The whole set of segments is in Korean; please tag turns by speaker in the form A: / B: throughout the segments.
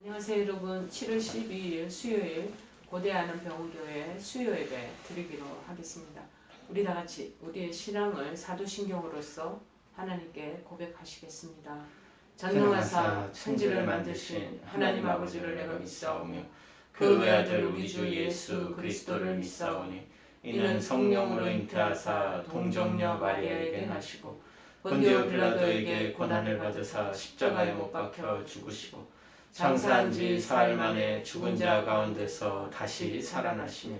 A: 안녕하세요 여러분. 7월 12일 수요일 고대하는 병원교회 수요 예배 드리기로 하겠습니다. 우리 다같이 우리의 신앙을 사도신경으로서 하나님께 고백하시겠습니다. 전능하사 천지를 만드신 하나님 아버지를 내가 믿사오며 그 외아들 우리 주 예수 그리스도를 믿사오니 이는 성령으로 잉태하사 동정녀 마리아에게 나시고 본디오 빌라도에게 고난을 받으사 십자가에 못 박혀 죽으시고 장사한 지 사흘 만에 죽은 자 가운데서 다시 살아나시며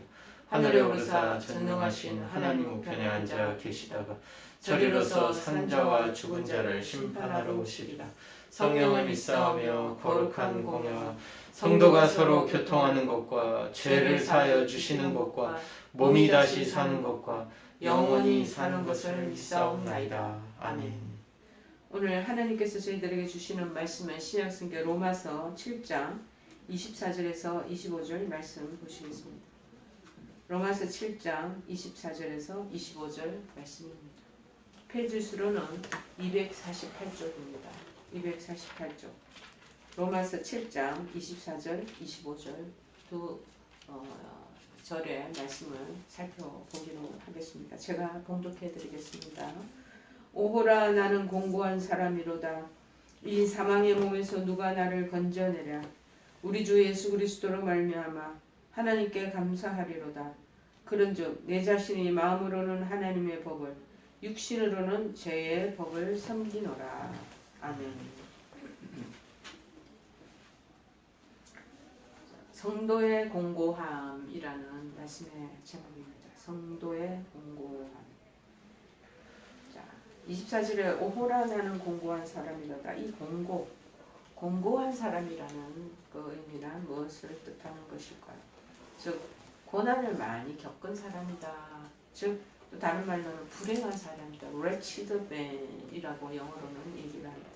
A: 하늘에 오르사 전능하신 하나님 우편에 앉아 계시다가 저리로서 산자와 죽은 자를 심판하러 오시리라. 성령을 믿사오며 거룩한 공예와 성도가 서로 교통하는 것과 죄를 사하여 주시는 것과 몸이 다시 사는 것과 영원히 사는 것을 믿사옵나이다. 아멘. 오늘 하나님께서 저희들에게 주시는 말씀은 신약성경 로마서 7장 24절에서 25절 말씀 보시겠습니다. 로마서 7장 24절에서 25절 말씀입니다. 페이지 수로는 248쪽입니다. 248쪽. 로마서 7장 24절, 25절 두 절의 말씀을 살펴보기로 하겠습니다. 제가 봉독해 드리겠습니다. 오호라 나는 공고한 사람이로다. 이 사망의 몸에서 누가 나를 건져내랴. 우리 주 예수 그리스도로 말미암아 하나님께 감사하리로다. 그런즉 내 자신이 마음으로는 하나님의 법을 육신으로는 죄의 법을 섬기노라. 아멘. 성도의 공고함이라는 말씀의 제목입니다. 성도의 공고함. 24절에 오호라 나는 공고한 사람이로다. 이 공고한 사람이라는 그 의미란 무엇을 뜻하는 것일까요? 즉 고난을 많이 겪은 사람이다. 즉 또 다른 말로는 불행한 사람이다. wretched man이라고 영어로는 얘기를 합니다.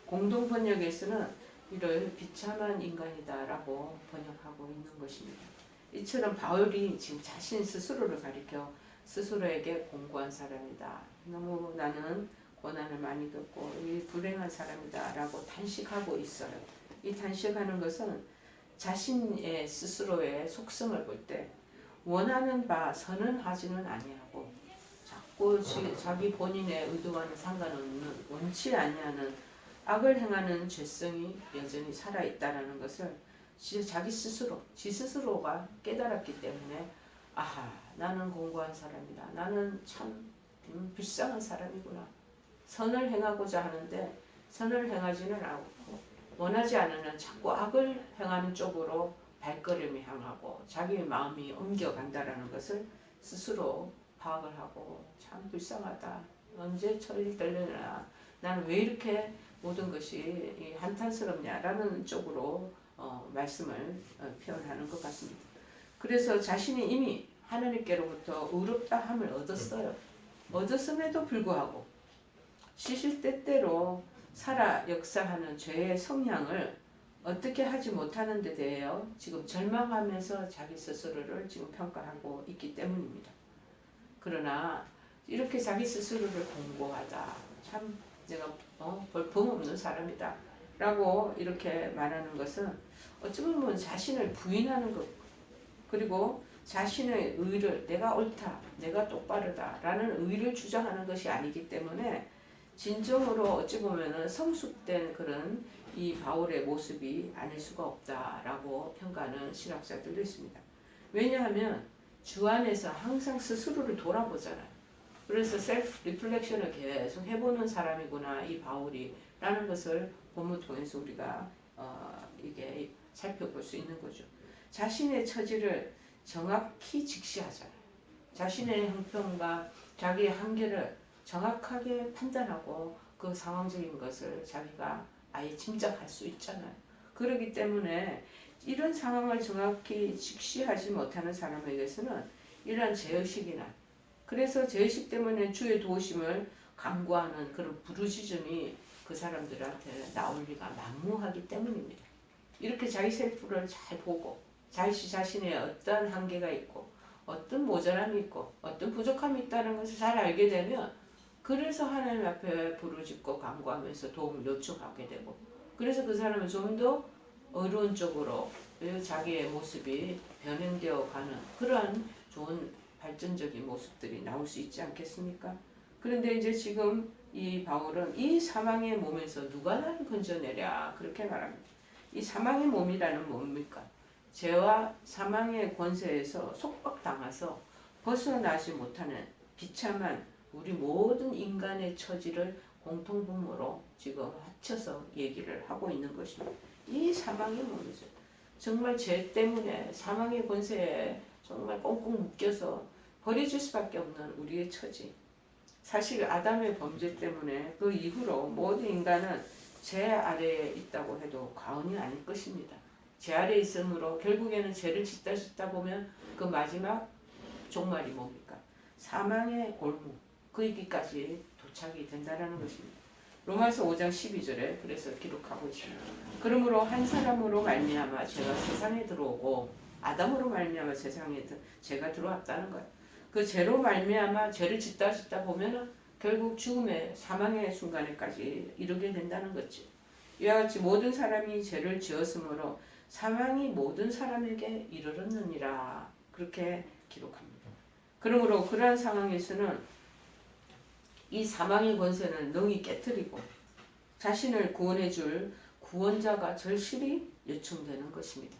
A: 공동 번역에서는 이를 비참한 인간이다라고 번역하고 있는 것입니다. 이처럼 바울이 지금 자신 스스로를 가리켜 스스로에게 공고한 사람이다. 너무 나는 고난을 많이 겪고 이 불행한 사람이다 라고 단식하고 있어요. 이 단식하는 것은 자신의 스스로의 속성을 볼 때 원하는 바 선언하지는 아니하고 자꾸 자기 본인의 의도와는 상관없는 원치 아니하는 악을 행하는 죄성이 여전히 살아있다는 것을 자기 스스로, 지 스스로가 깨달았기 때문에 아하, 나는 공고한 사람이다. 나는 참 불쌍한 사람이구나. 선을 행하고자 하는데 선을 행하지는 않고 원하지 않으면 자꾸 악을 행하는 쪽으로 발걸음이 향하고 자기 마음이 옮겨간다라는 것을 스스로 파악을 하고 참 불쌍하다. 언제 철이 들려나. 나는 왜 이렇게 모든 것이 한탄스럽냐라는 쪽으로 말씀을 표현하는 것 같습니다. 그래서 자신이 이미 하나님께로부터 의롭다함을 얻었어요. 얻었음에도 불구하고 시시때때로 살아 역사하는 죄의 성향을 어떻게 하지 못하는 데 대하여 지금 절망하면서 자기 스스로를 지금 평가하고 있기 때문입니다. 그러나 이렇게 자기 스스로를 공고하다. 참 내가 볼품없는 사람이다. 라고 이렇게 말하는 것은 어찌 보면 자신을 부인하는 것 그리고 자신의 의를 내가 옳다, 내가 똑바르다 라는 의를 주장하는 것이 아니기 때문에 진정으로 어찌 보면 성숙된 그런 이 바울의 모습이 아닐 수가 없다라고 평가하는 신학자들도 있습니다. 왜냐하면 주 안에서 항상 스스로를 돌아보잖아요. 그래서 셀프 리플렉션을 계속 해보는 사람이구나 이 바울이 라는 것을 본문 통해서 우리가 이게 살펴볼 수 있는 거죠. 자신의 처지를 정확히 직시하잖아요. 자신의 형편과 자기의 한계를 정확하게 판단하고 그 상황적인 것을 자기가 아예 짐작할 수 있잖아요. 그렇기 때문에 이런 상황을 정확히 직시하지 못하는 사람에게서는 이러한 죄의식이나 그래서 죄의식 때문에 주의 도우심을 간구하는 그런 부르짖음이 그 사람들한테 나올 리가 만무하기 때문입니다. 이렇게 자기 셀프를 잘 보고 자신의 어떤 한계가 있고 어떤 모자람이 있고 어떤 부족함이 있다는 것을 잘 알게 되면 그래서 하나님 앞에 부르짖고 간구하면서 도움을 요청하게 되고 그래서 그 사람은 좀 더 어려운 쪽으로 자기의 모습이 변형되어 가는 그러한 좋은 발전적인 모습들이 나올 수 있지 않겠습니까? 그런데 이제 지금 이 바울은 이 사망의 몸에서 누가 나를 건져내랴 그렇게 말합니다. 이 사망의 몸이라는 뭡니까? 죄와 사망의 권세에서 속박당해서 벗어나지 못하는 비참한 우리 모든 인간의 처지를 공통분모로 지금 합쳐서 얘기를 하고 있는 것입니다. 이 사망의 몸이죠. 정말 죄 때문에 사망의 권세에 정말 꽁꽁 묶여서 버려질 수밖에 없는 우리의 처지. 사실 아담의 범죄 때문에 그 이후로 모든 인간은 죄 아래에 있다고 해도 과언이 아닐 것입니다. 죄 아래에 있으므로 결국에는 죄를 짓다 보면 그 마지막 종말이 뭡니까? 사망의 골무, 그 이기까지 도착이 된다는 것입니다. 로마서 5장 12절에 그래서 기록하고 있습니다. 그러므로 한 사람으로 말미암아 죄가 세상에 들어오고 아담으로 말미암아 세상에 죄가 들어왔다는 거예요. 그 죄로 말미암아 죄를 짓다 보면은 결국 죽음의 사망의 순간에까지 이르게 된다는 거지. 이와 같이 모든 사람이 죄를 지었으므로 사망이 모든 사람에게 이르렀느니라 그렇게 기록합니다. 그러므로 그러한 상황에서는 이 사망의 권세는 능히 깨뜨리고 자신을 구원해 줄 구원자가 절실히 요청되는 것입니다.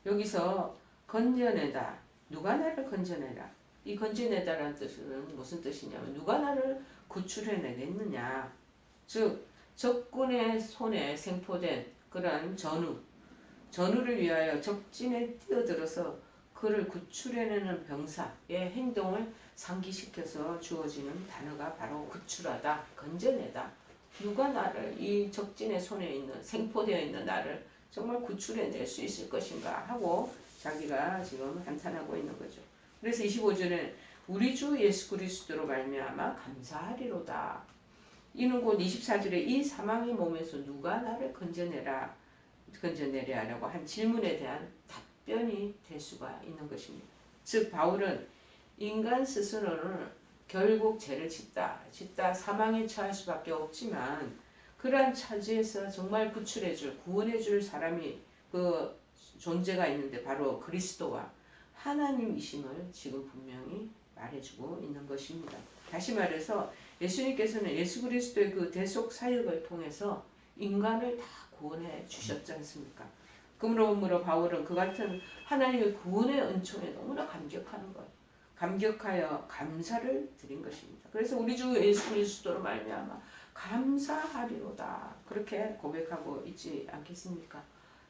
A: 여기서 건져내다, 누가 나를 건져내라. 이 건져내다라는 뜻은 무슨 뜻이냐면 누가 나를 구출해내겠느냐. 즉 적군의 손에 생포된 그러한 전우를 위하여 적진에 뛰어들어서 그를 구출해내는 병사의 행동을 상기시켜서 주어지는 단어가 바로 구출하다, 건져내다. 누가 나를 이 적진의 손에 있는 생포되어 있는 나를 정말 구출해낼 수 있을 것인가 하고 자기가 지금 한탄하고 있는 거죠. 그래서 25절에 우리 주 예수 그리스도로 말미암아 감사하리로다. 이는 곧 24절에 이 사망의 몸에서 누가 나를 건져내랴라고 한 질문에 대한 답변이 될 수가 있는 것입니다. 즉 바울은 인간 스스로는 결국 죄를 짓다 사망에 처할 수밖에 없지만 그러한 처지에서 정말 구출해줄 구원해줄 사람이 그 존재가 있는데 바로 그리스도와 하나님이심을 지금 분명히 말해주고 있는 것입니다. 다시 말해서 예수님께서는 예수 그리스도의 그 대속 사역을 통해서 인간을 다 구원해 주셨지 않습니까? 그러므로 바울은 그 같은 하나님의 구원의 은총에 너무나 감격하는 거예요. 감격하여 감사를 드린 것입니다. 그래서 우리 주 예수 그리스도로 말미암아 감사하리로다 그렇게 고백하고 있지 않겠습니까?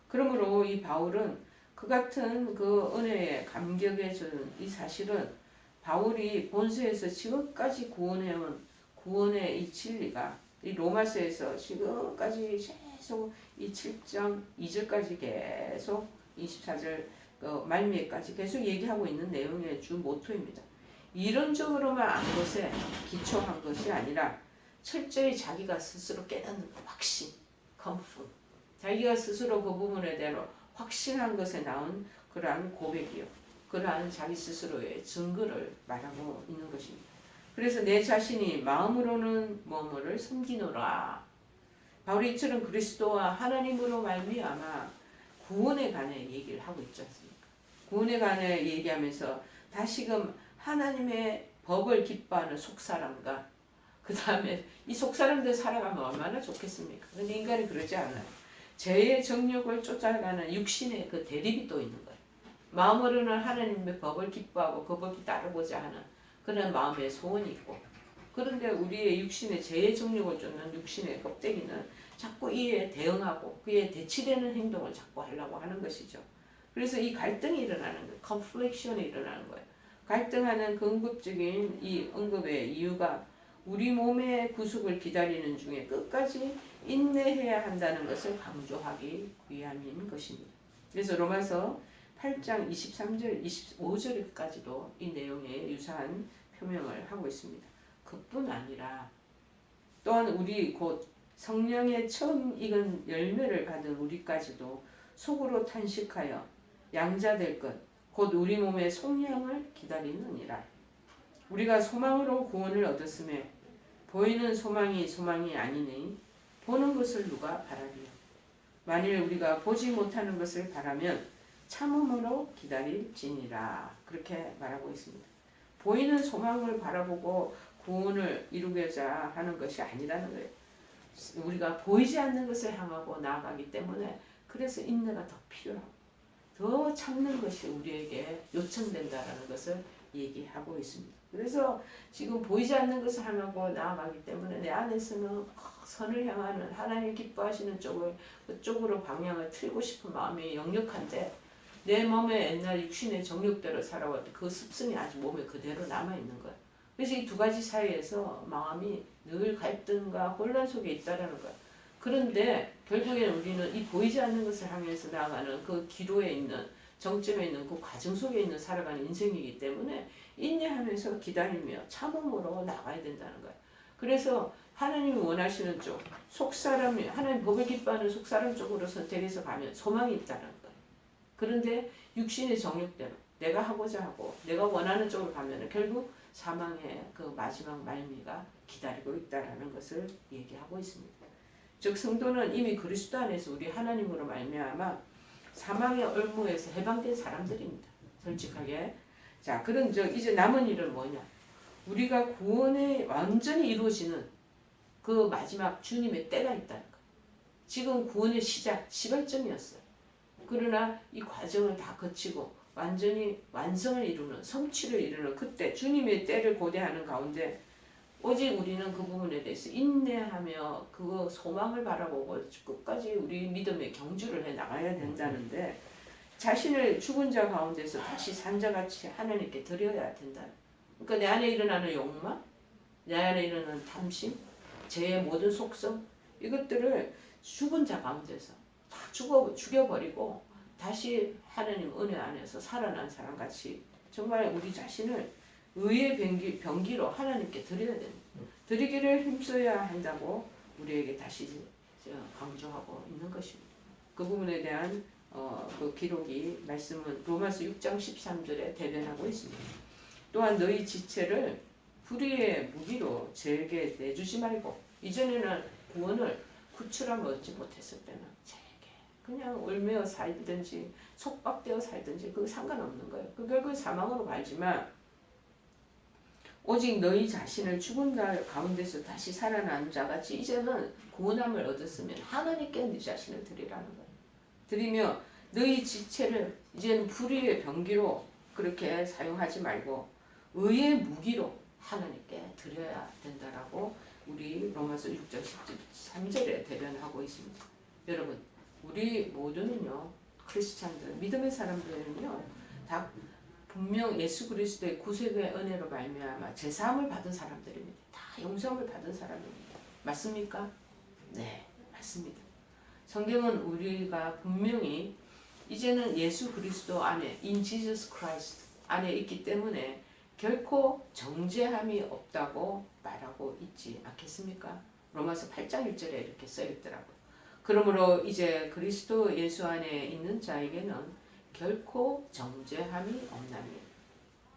A: 그러므로 이 바울은 그 같은 그 은혜에 감격해 주는 이 사실은 바울이 본서에서 지금까지 구원해온 구원의 이 진리가 이 로마서에서 지금까지 계속 이 7장 2절까지 계속 24절 말미에까지 계속 얘기하고 있는 내용의 주 모토입니다. 이론적으로만 안 것에 기초한 것이 아니라 철저히 자기가 스스로 깨닫는 확신, confirm. 자기가 스스로 그 부분에 대한 확신한 것에 나온 그러한 고백이요. 그러한 자기 스스로의 증거를 말하고 있는 것입니다. 그래서 내 자신이 마음으로는 뭐뭐를 섬기노라. 바울이 이처럼 그리스도와 하나님으로 말미암아 구원에 관해 얘기를 하고 있지 않습니까? 구원에 관해 얘기하면서 다시금 하나님의 법을 기뻐하는 속사람과 그 다음에 이 속사람들 살아가면 얼마나 좋겠습니까? 근데 인간이 그러지 않아요. 죄의 정욕을 쫓아가는 육신의 그 대립이 또 있는 거예요. 마음으로는 하나님의 법을 기뻐하고 그 법이 따르고자 하는 그런 마음의 소원이 있고 그런데 우리의 육신의 죄의 정욕을 쫓는 육신의 껍데기는 자꾸 이에 대응하고 그에 대치되는 행동을 자꾸 하려고 하는 것이죠. 그래서 이 갈등이 일어나는 거예요. 컨플렉션이 일어나는 거예요. 갈등하는 그 응급적인 이 응급의 이유가 우리 몸의 구속을 기다리는 중에 끝까지 인내해야 한다는 것을 강조하기 위함인 것입니다. 그래서 로마서 8장 23절, 25절까지도 이 내용에 유사한 표명을 하고 있습니다. 그뿐 아니라 또한 우리 곧 성령의 처음 익은 열매를 받은 우리까지도 속으로 탄식하여 양자될 것, 곧 우리 몸의 속량을 기다리느니라. 우리가 소망으로 구원을 얻었음에 보이는 소망이 아니니 보는 것을 누가 바라리요. 만일 우리가 보지 못하는 것을 바라면 참음으로 기다릴지니라. 그렇게 말하고 있습니다. 보이는 소망을 바라보고 구원을 이루고자 하는 것이 아니라는 거예요. 우리가 보이지 않는 것을 향하고 나아가기 때문에 그래서 인내가 더 필요하고 더 참는 것이 우리에게 요청된다라는 것을 얘기하고 있습니다. 그래서 지금 보이지 않는 것을 향하고 나아가기 때문에 내 안에서는 선을 향하는 하나님 기뻐하시는 쪽을 그쪽으로 방향을 틀고 싶은 마음이 역력한데 내 몸에 옛날 육신의 정욕대로 살아왔던 그 습성이 아직 몸에 그대로 남아있는 거야. 그래서 이 두 가지 사이에서 마음이 늘 갈등과 혼란 속에 있다라는 거야. 그런데 결국에는 우리는 이 보이지 않는 것을 향해서 나아가는 그 기로에 있는 정점에 있는 그 과정 속에 있는 살아가는 인생이기 때문에 인내하면서 기다리며 참음으로 나가야 된다는 거야. 그래서 하나님이 원하시는 쪽, 속사람이 하나님 법을 기뻐하는 속사람 쪽으로 선택해서 가면 소망이 있다는 거야. 그런데 육신의 정욕대로 내가 하고자 하고 내가 원하는 쪽으로 가면 결국 사망의 그 마지막 말미가 기다리고 있다라는 것을 얘기하고 있습니다. 즉 성도는 이미 그리스도 안에서 우리 하나님으로 말미암아 사망의 올무에서 해방된 사람들입니다. 솔직하게. 자, 그럼 이제 남은 일은 뭐냐? 우리가 구원이 완전히 이루어지는 그 마지막 주님의 때가 있다는 거예요. 지금 구원의 시작, 시발점이었어요. 그러나 이 과정을 다 거치고 완전히 완성을 이루는, 성취를 이루는 그때 주님의 때를 고대하는 가운데 오직 우리는 그 부분에 대해서 인내하며 그 소망을 바라보고 끝까지 우리 믿음의 경주를 해 나가야 된다는데 자신을 죽은 자 가운데서 다시 산 자같이 하나님께 드려야 된다. 그러니까 내 안에 일어나는 욕망, 내 안에 일어나는 탐심, 죄의 모든 속성 이것들을 죽은 자 가운데서 다 죽여버리고 다시 하나님 은혜 안에서 살아난 사람같이 정말 우리 자신을 의의 병기로 하나님께 드려야 됩니다. 드리기를 힘써야 한다고 우리에게 다시 강조하고 있는 것입니다. 그 부분에 대한 그 기록이 말씀은 로마서 6장 13절에 대변하고 있습니다. 또한 너희 지체를 불의의 무기로 죄에게 내주지 말고 이전에는 구원을 구출하며 얻지 못했을 때는 죄에게 그냥 올매어 살든지 속박되어 살든지 그거 상관없는 거예요. 그 결국 사망으로 갈지만 오직 너희 자신을 죽은 자 가운데서 다시 살아난 자같이 이제는 구원함을 얻었으면 하나님께 네 자신을 드리라는 거예요. 드리며 너희 지체를 이제는 불의의 병기로 그렇게 사용하지 말고 의의 무기로 하나님께 드려야 된다라고 우리 로마서 6장 13절에 대변하고 있습니다. 여러분 우리 모두는요 크리스찬들 믿음의 사람들은요 다 분명 예수 그리스도의 구속의 은혜로 말미암아 제사함을 받은 사람들입니다. 다 용서함을 받은 사람입니다. 맞습니까? 네, 맞습니다. 성경은 우리가 분명히 이제는 예수 그리스도 안에 in Jesus Christ 안에 있기 때문에 결코 정죄함이 없다고 말하고 있지 않겠습니까? 로마서 8장 1절에 이렇게 써있더라고요. 그러므로 이제 그리스도 예수 안에 있는 자에게는 결코 정죄함이 없나니.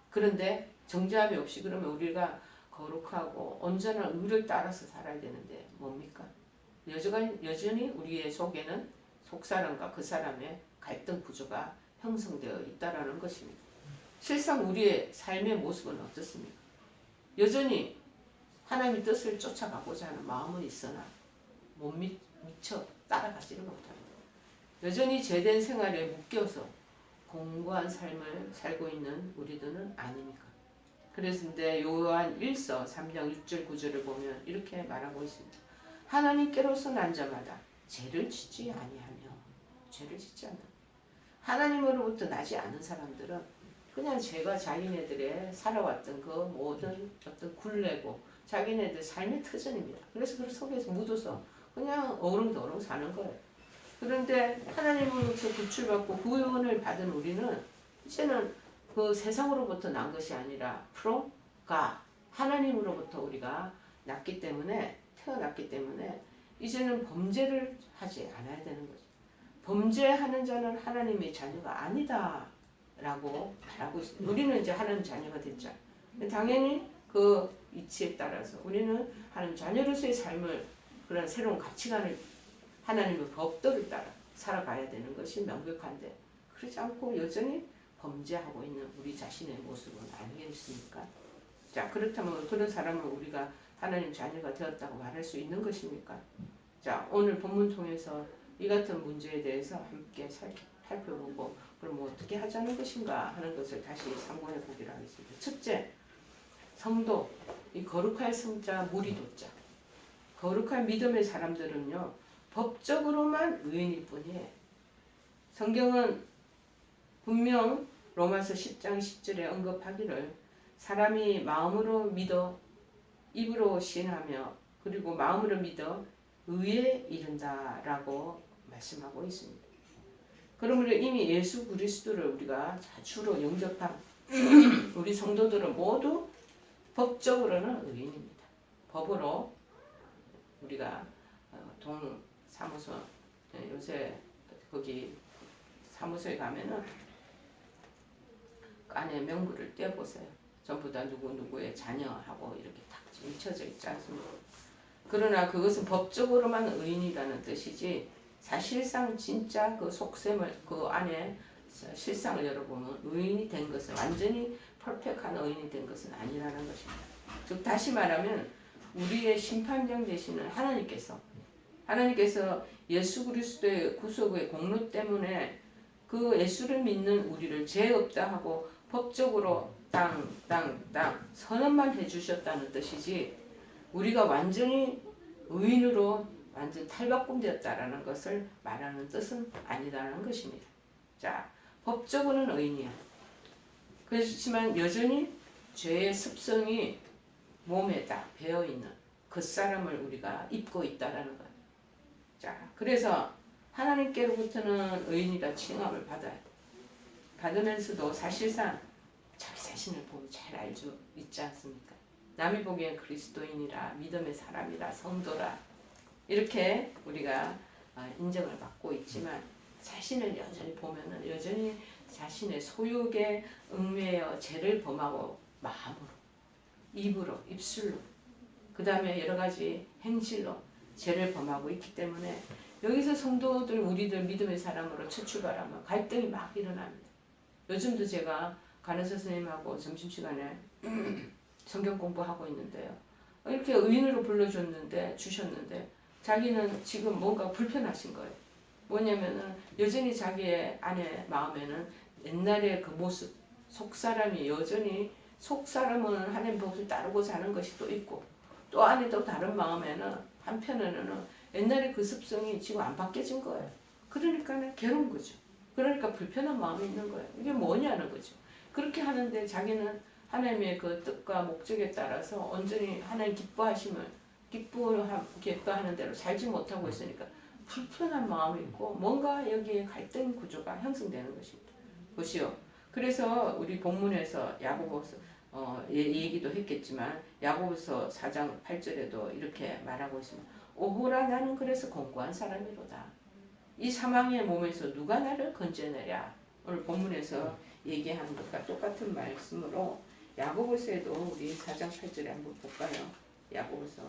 A: 그런데 정죄함이 없이 그러면 우리가 거룩하고 온전한 의를 따라서 살아야 되는데 뭡니까? 여전히 우리의 속에는 속사람과 그 사람의 갈등 구조가 형성되어 있다라는 것입니다. 실상 우리의 삶의 모습은 어떻습니까? 여전히 하나님의 뜻을 쫓아가고자 하는 마음은 있으나 못 미쳐 따라가지는 못합니다. 여전히 죄된 생활에 묶여서 공고한 삶을 살고 있는 우리들은 아닙니까? 그래서인데 요한 1서 3장 6절 9절을 보면 이렇게 말하고 있습니다. 하나님께로서 난 자마다 죄를 짓지 아니하며 죄를 짓지 않다. 하나님으로부터 나지 않은 사람들은 그냥 죄가 자기네들의 살아왔던 그 모든 어떤 굴레고 자기네들 삶의 터전입니다. 그래서 그 속에서 묻어서 그냥 어릉도릉 사는 거예요. 그런데 하나님으로부터 구출받고 구원을 받은 우리는 이제는 그 세상으로부터 난 것이 아니라 from God 하나님으로부터 우리가 났기 때문에 태어났기 때문에 이제는 범죄를 하지 않아야 되는 거죠. 범죄하는 자는 하나님의 자녀가 아니다 라고 말하고 있습니다. 우리는 이제 하나님 자녀가 됐죠. 당연히 그 이치에 따라서 우리는 하나님 자녀로서의 삶을 그런 새로운 가치관을 하나님의 법도를 따라 살아가야 되는 것이 명백한데 그렇지 않고 여전히 범죄하고 있는 우리 자신의 모습은 아니겠습니까? 자, 그렇다면 그런 사람을 우리가 하나님 자녀가 되었다고 말할 수 있는 것입니까? 자, 오늘 본문 통해서 이 같은 문제에 대해서 함께 살펴보고 그럼 어떻게 하자는 것인가 하는 것을 다시 상고해 보기로 하겠습니다. 첫째, 성도, 이 거룩할 성자 무리도자. 거룩한 믿음의 사람들은요, 법적으로만 의인일 뿐이에요. 성경은 분명 로마서 10장 10절에 언급하기를 사람이 마음으로 믿어 입으로 시인하며 그리고 마음으로 믿어 의에 이른다라고 말씀하고 있습니다. 그러므로 이미 예수 그리스도를 우리가 주로 영접한 우리 성도들은 모두 법적으로는 의인입니다. 법으로 우리가 동사무소 요새 거기 사무소에 가면은 안에 명부를 떼어보세요. 전부 다 누구누구의 자녀하고 이렇게 딱 미쳐져 있지 않습니까? 그러나 그것은 법적으로만 의인이라는 뜻이지 사실상 진짜 그 속셈을 그 안에 실상을 열어보면 의인이 된 것은 완전히 퍼펙트한 의인이 된 것은 아니라는 것입니다. 즉 다시 말하면 우리의 심판장 되시는 하나님께서 예수 그리스도의 구속의 공로 때문에 그 예수를 믿는 우리를 죄 없다 하고 법적으로 땅 선언만 해주셨다는 뜻이지 우리가 완전히 의인으로 완전 탈바꿈되었다라는 것을 말하는 뜻은 아니라는 것입니다. 자, 법적으로는 의인이야. 그렇지만 여전히 죄의 습성이 몸에 다 배어있는 그 사람을 우리가 입고 있다라는 거예요. 자, 그래서 하나님께로부터는 의인이라 칭함을 받으면서도 사실상 자기 자신을 보면 잘 알죠. 있지 않습니까? 남이 보기엔 그리스도인이라 믿음의 사람이라 성도라 이렇게 우리가 인정을 받고 있지만 자신을 여전히 보면은 여전히 자신의 소욕에 얽매여 죄를 범하고 마음으로 입으로 입술로 그 다음에 여러 가지 행실로 죄를 범하고 있기 때문에 여기서 성도들 우리들 믿음의 사람으로 첫 출발하면 갈등이 막 일어납니다. 요즘도 제가 간호사 선생님하고 점심시간에 성경 공부하고 있는데요. 이렇게 의인으로 주셨는데 자기는 지금 뭔가 불편하신 거예요. 뭐냐면은 여전히 자기의 안에 마음에는 옛날의 그 모습, 속사람이 여전히 속사람은 하나님 법을 따르고 사는 것이 또 있고 또 안에 또 다른 마음에는 한편에는 옛날에 그 습성이 지금 안 바뀌어진 거예요. 그러니까 괴로운 거죠. 그러니까 불편한 마음이 있는 거예요. 이게 뭐냐는 거죠. 그렇게 하는데 자기는 하나님의 그 뜻과 목적에 따라서 온전히 하나님 기뻐하는 대로 살지 못하고 있으니까 불편한 마음이 있고 뭔가 여기에 갈등 구조가 형성되는 것입니다. 보시오. 그래서 우리 본문에서 야고보서 얘기도 했겠지만 야고보서 4장 8절에도 이렇게 말하고 있습니다. 오호라 나는 그래서 공고한 사람이로다. 이 사망의 몸에서 누가 나를 건져내랴. 오늘 본문에서 얘기하는 것과 똑같은 말씀으로 야고보서에도 우리 4장 8절에 한번 볼까요? 야고보서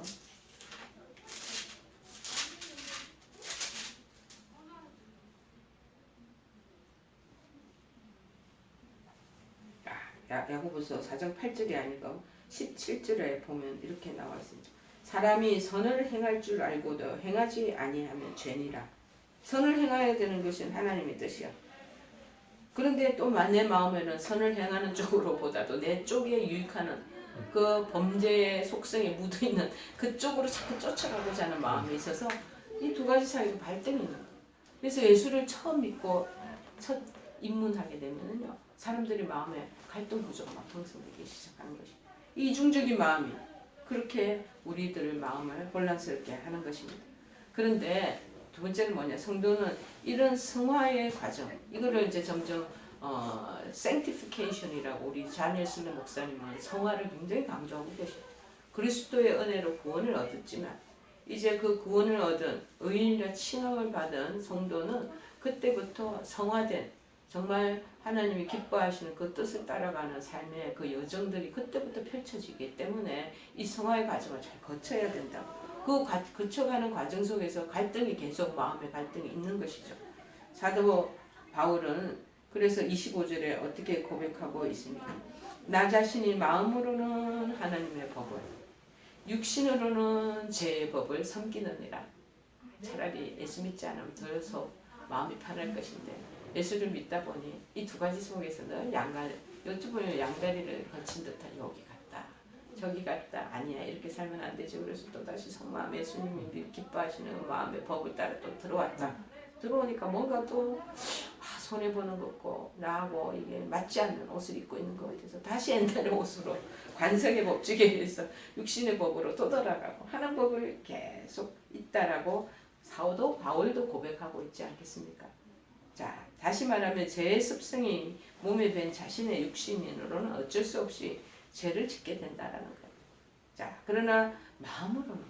A: 야고보서 4장 8절이 아니고 17절에 보면 이렇게 나와 있습니다. 사람이 선을 행할 줄 알고도 행하지 아니하면 죄니라. 선을 행해야 되는 것은 하나님의 뜻이야. 그런데 또 내 마음에는 선을 행하는 쪽으로보다도 내 쪽에 유익하는 그 범죄의 속성이 묻어있는 그쪽으로 자꾸 쫓아가고자 하는 마음이 있어서 이 두 가지 사이에 갈등이 있는 거예요. 그래서 예수를 처음 믿고 첫 입문하게 되면요 사람들이 마음에 갈등 구조가 막 형성되기 시작하는 것이 이중적인 마음이 그렇게 우리들 마음을 혼란스럽게 하는 것입니다. 그런데 두 번째는 뭐냐? 성도는 이런 성화의 과정 이거를 이제 점점 sanctification이라고 우리 자니엘슬레 목사님은 성화를 굉장히 강조하고 계십니다. 그리스도의 은혜로 구원을 얻었지만 이제 그 구원을 얻은 의인이라 칭함을 받은 성도는 그때부터 성화된 정말 하나님이 기뻐하시는 그 뜻을 따라가는 삶의 그 여정들이 그때부터 펼쳐지기 때문에 이 성화의 과정을 잘 거쳐야 된다고. 거쳐가는 과정 속에서 갈등이 계속 마음의 갈등이 있는 것이죠. 사도 바울은 그래서 25절에 어떻게 고백하고 있습니까? 나 자신이 마음으로는 하나님의 법을, 육신으로는 제 법을 섬기느니라. 차라리 예수 믿지 않으면 더 마음이 편할 것인데 예수를 믿다 보니 이 두 가지 속에서 늘 여쭈 보면 양다리를 거친 듯한 여기 갔다 저기 갔다 아니야 이렇게 살면 안 되지. 그래서 또다시 성마음 예수님이 기뻐하시는 마음의 법을 따라 또 들어왔다. 들어오니까 뭔가 또 손해보는 것 같고 나하고 이게 맞지 않는 옷을 입고 있는 것 같아서 다시 옛날의 옷으로 관성의 법칙에 의해서 육신의 법으로 또 돌아가고 하는 법을 계속 있다라고 사도 바울도 고백하고 있지 않겠습니까? 자, 다시 말하면 죄의 습성이 몸에 밴 자신의 육신으로는 어쩔 수 없이 죄를 짓게 된다라는 거예요. 자, 그러나 마음으로는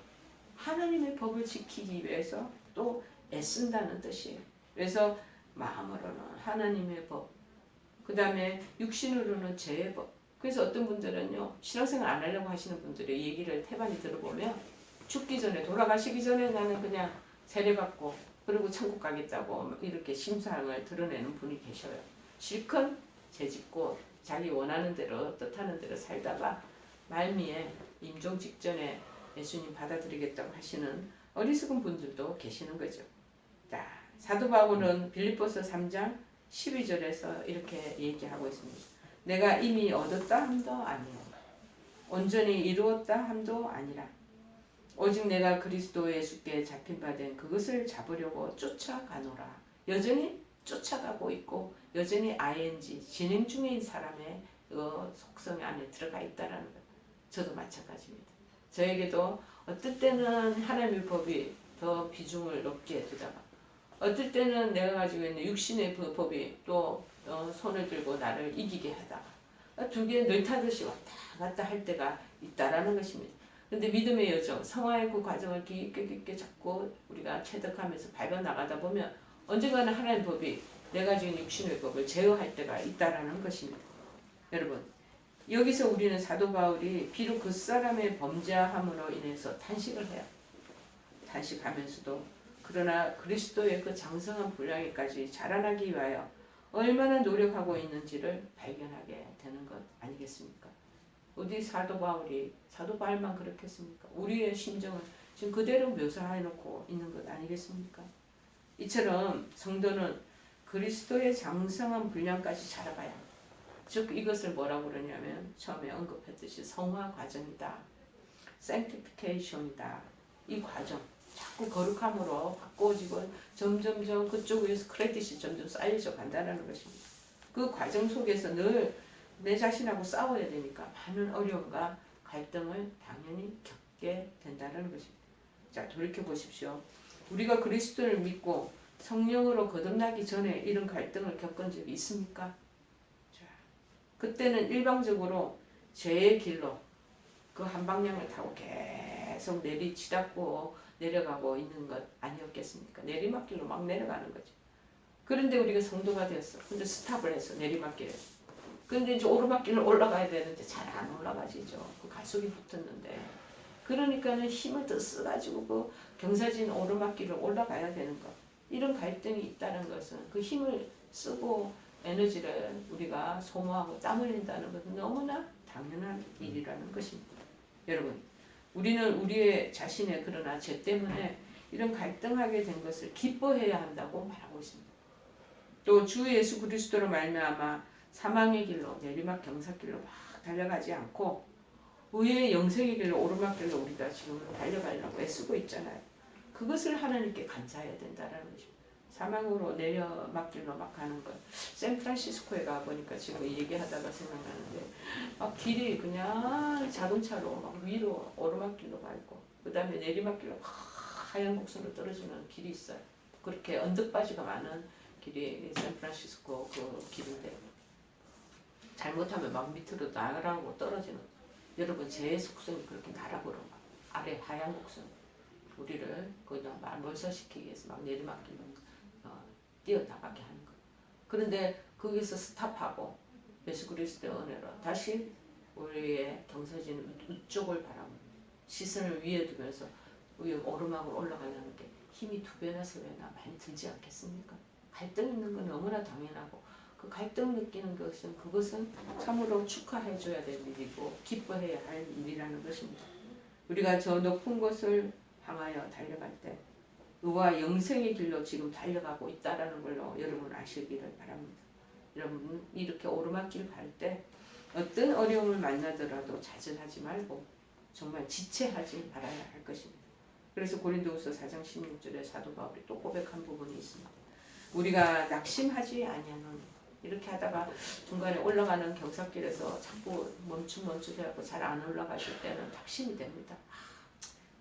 A: 하나님의 법을 지키기 위해서 또 애쓴다는 뜻이에요. 그래서 마음으로는 하나님의 법, 그 다음에 육신으로는 죄의 법. 그래서 어떤 분들은요, 신앙생활 안 하려고 하시는 분들의 얘기를 태반히 들어보면 죽기 전에, 돌아가시기 전에 나는 그냥 세례받고 그리고 천국 가겠다고 이렇게 심상을 드러내는 분이 계셔요. 실컷 죄짓고 자기 원하는 대로 뜻하는 대로 살다가 말미에 임종 직전에 예수님 받아들이겠다고 하시는 어리석은 분들도 계시는 거죠. 자, 사도 바울은 빌립보서 3장 12절에서 이렇게 얘기하고 있습니다. 내가 이미 얻었다 함도 아니요 온전히 이루었다 함도 아니라 오직 내가 그리스도 예수께 잡힌 바 된 그것을 잡으려고 쫓아가노라. 여전히 쫓아가고 있고 여전히 ing 진행 중인 사람의 속성 안에 들어가 있다라는 것. 저도 마찬가지입니다. 저에게도 어떨 때는 하나님의 법이 더 비중을 높게 두다가 어떨 때는 내가 가지고 있는 육신의 그 법이 또 손을 들고 나를 이기게 하다가 두 개 늘 타듯이 왔다 갔다 할 때가 있다라는 것입니다. 근데 믿음의 여정, 성화의 그 과정을 깊게 잡고 우리가 체득하면서 밟아 나가다 보면 언젠가는 하나님의 법이 내가 가지고 육신의 법을 제어할 때가 있다라는 것입니다. 여러분, 여기서 우리는 사도 바울이 비록 그 사람의 범죄함으로 인해서 탄식을 해요. 탄식하면서도 그러나 그리스도의 그 장성한 분량에까지 자라나기 위하여 얼마나 노력하고 있는지를 발견하게 되는 것 아니겠습니까? 어디 사도 바울만 그렇겠습니까? 우리의 심정을 지금 그대로 묘사해놓고 있는 것 아니겠습니까? 이처럼 성도는 그리스도의 장성한 분량까지 자라가야 합니다. 즉 이것을 뭐라고 그러냐면 처음에 언급했듯이 성화 과정이다. sanctification이다. 이 과정 자꾸 거룩함으로 바꿔지고 점점점 그쪽에서 크레딧이 점점 쌓여져 간다는 것입니다. 그 과정 속에서 늘 내 자신하고 싸워야 되니까 많은 어려움과 갈등을 당연히 겪게 된다는 것입니다. 자, 돌이켜보십시오. 우리가 그리스도를 믿고 성령으로 거듭나기 전에 이런 갈등을 겪은 적이 있습니까? 자, 그때는 일방적으로 죄의 길로 그 한 방향을 타고 계속 내리치닫고 내려가고 있는 것 아니었겠습니까? 내리막길로 막 내려가는 거죠. 그런데 우리가 성도가 되었어. 근데 스탑을 했어. 내리막길에. 근데 이제 오르막길을 올라가야 되는데 잘 안 올라가지죠. 그 가속이 붙었는데. 그러니까는 힘을 더 써가지고 그 경사진 오르막길을 올라가야 되는 것. 이런 갈등이 있다는 것은 그 힘을 쓰고 에너지를 우리가 소모하고 땀 흘린다는 것은 너무나 당연한 일이라는 것입니다. 여러분, 우리는 우리의 자신의 그러나 죄 때문에 이런 갈등하게 된 것을 기뻐해야 한다고 말하고 있습니다. 또 주 예수 그리스도로 말미암아 사망의 길로 내리막 경사길로 막 달려가지 않고 의의 영생의 길로 오르막길로 우리가 지금 달려가려고 애쓰고 있잖아요. 그것을 하나님께 감사해야 된다는 것입니다. 사망으로 내리막길로 막 가는 것. 샌프란시스코에 가보니까 지금 얘기하다가 생각나는데 막 길이 그냥 자동차로 막 위로 오르막길로 가 있고 그 다음에 내리막길로 하얀 곡선으로 떨어지는 길이 있어요. 그렇게 언덕바지가 많은 길이 샌프란시스코 그 길인데 잘못하면 막 밑으로 날아가고 떨어지는. 여러분 제 속성이 그렇게 날아보는 거. 아래 하얀 곡선 우리를 그냥 몰살시키기 위해서 막 내리막길로 뛰어나가게 하는 거. 그런데 거기서 스탑하고 예수 그리스도의 은혜로 다시 우리의 경사진 위쪽을 바라보는 시선을 위에 두면서 오르막으로 올라가려는 게 힘이 2배나 3배나 많이 들지 않겠습니까? 갈등 있는 건 너무나 당연하고 그 갈등 느끼는 그것은 참으로 축하해줘야 될 일이고 기뻐해야 할 일이라는 것입니다. 우리가 저 높은 곳을 향하여 달려갈 때 의와 영생의 길로 지금 달려가고 있다는 걸로 여러분 아시기를 바랍니다. 여러분 이렇게 오르막길 갈 때 어떤 어려움을 만나더라도 좌절하지 말고 정말 지체하지 말아야 할 것입니다. 그래서 고린도후서 4장 16절에 사도 바울이 또 고백한 부분이 있습니다. 우리가 낙심하지 아니하노니 이렇게 하다가 중간에 올라가는 경사길에서 자꾸 멈춤해갖고 잘 안 올라가실 때는 낙심이 됩니다.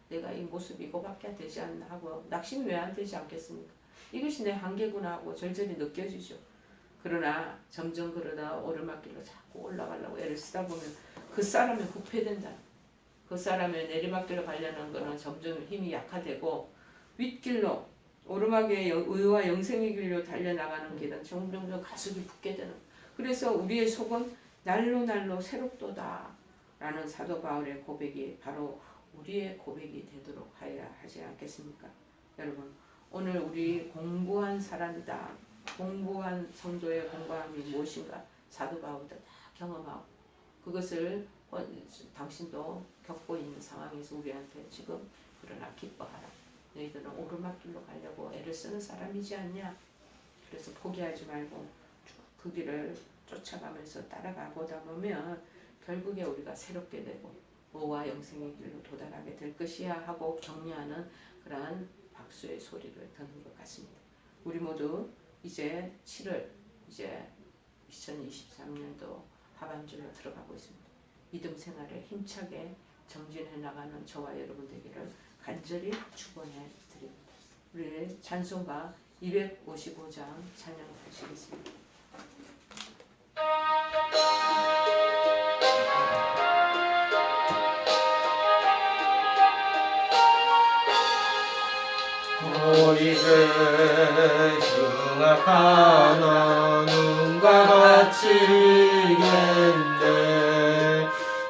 A: 내가 이 모습이 이거밖에 되지 않나 하고 낙심이 왜 안 되지 않겠습니까? 이것이 내 한계구나 하고 절절히 느껴지죠. 그러나 점점 그러다 오르막길로 자꾸 올라가려고 애를 쓰다 보면 그 사람이 부패된다. 그 사람의 내리막길로 가려는 것은 점점 힘이 약화되고 윗길로 오르막의 의와 영생의 길로 달려나가는 길은 점점 가속이 붙게 되는. 그래서 우리의 속은 날로 새롭도다 라는 사도 바울의 고백이 바로 우리의 고백이 되도록 하여야 하지 않겠습니까? 여러분 오늘 우리 공부한 사람이다. 공부한 성도의 공부함이 무엇인가 사도 바울도 다 경험하고 그것을 당신도 겪고 있는 상황에서 우리한테 지금 그러나 기뻐하라. 너희들은 오르막길로 가려고 애를 쓰는 사람이지 않냐. 그래서 포기하지 말고 그 길을 쫓아가면서 따라가 보다 보면 결국에 우리가 새롭게 되고 의와 영생의 길로 도달하게 될 것이야 하고 격려하는 그러한 박수의 소리를 듣는 것 같습니다. 우리 모두 이제 7월 이제 2023년도 하반기로 들어가고 있습니다. 믿음 생활에 힘차게 정진해 나가는 저와 여러분 되기를 간절히 축원해 드립니다. 우리 찬송가 255장 찬양하시겠습니다.
B: 이제 흉악하나 눈과 같이 겠네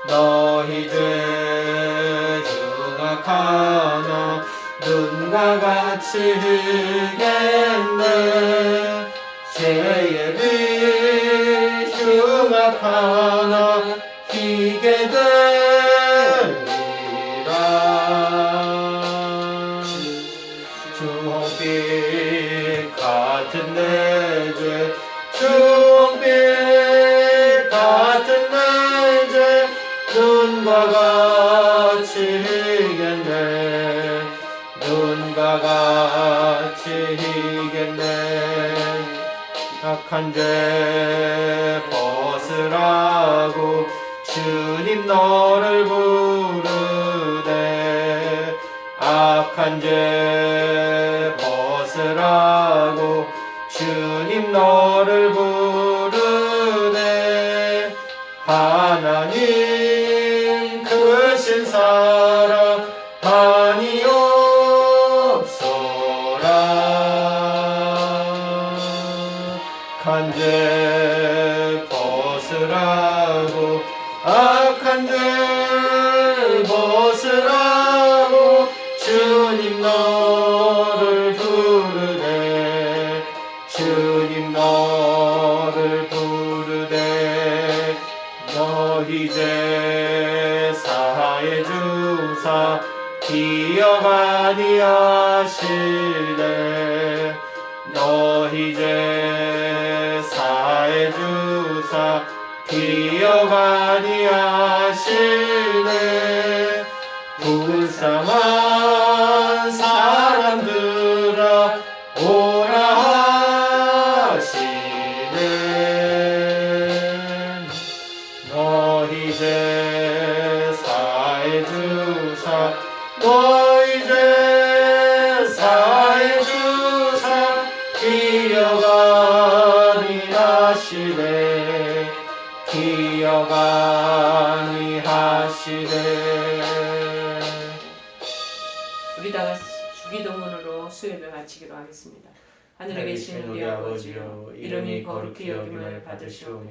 B: 너희 죄 흉악하나 눈과 같이 겠네 죄의 빛 흉악하나 희게 되리라 주홍빛 같은 내 죄 주홍빛 같은 내 죄 눈과 같이 희겠네 눈과 같이 희겠네 악한 죄 벗으라고 주님 너를 부르네 악한 죄 벗으라고 주님 너를 부르네 하나님 크신 사랑 아니옵소라 악한 죄 벗으라고 악한 죄 벗으라고 주님 너를 부르네 주님 너를 부르네 너희 죄 사해 주사 기억 아니하시네 너희 죄 사해 주사 기억 아니하시네 불쌍한 사람들아 오라 하시네 너희 죄 사해 주사 너희 죄 사해 주사 기억 아니하시네 기억 아니하시네
A: 우리 다 같이 주기도문으로 수요예배 마치기로 하겠습니다. 하늘에 계신 우리 아버지여 이름이 거룩히 여김을 받으시오며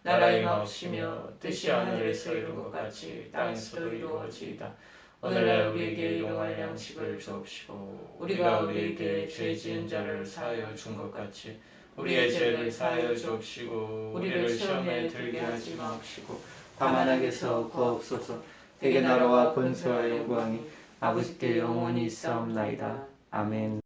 A: 나라의 마옵시며 뜻이 하늘에서 이룬 것 같이 땅에서도 이루어지이다.
B: 오늘날 우리에게 용할 양식을 주옵시고 우리가 우리에게 죄 지은 자를 사하여 준 것 같이 우리의 죄를 사하여 주옵시고 우리를 시험에 들게 하지 마옵시고 다만 악에서 구하옵소서. 대개 나라와 권세와 영광이 아버지께 영원히 있사옵나이다. 아멘.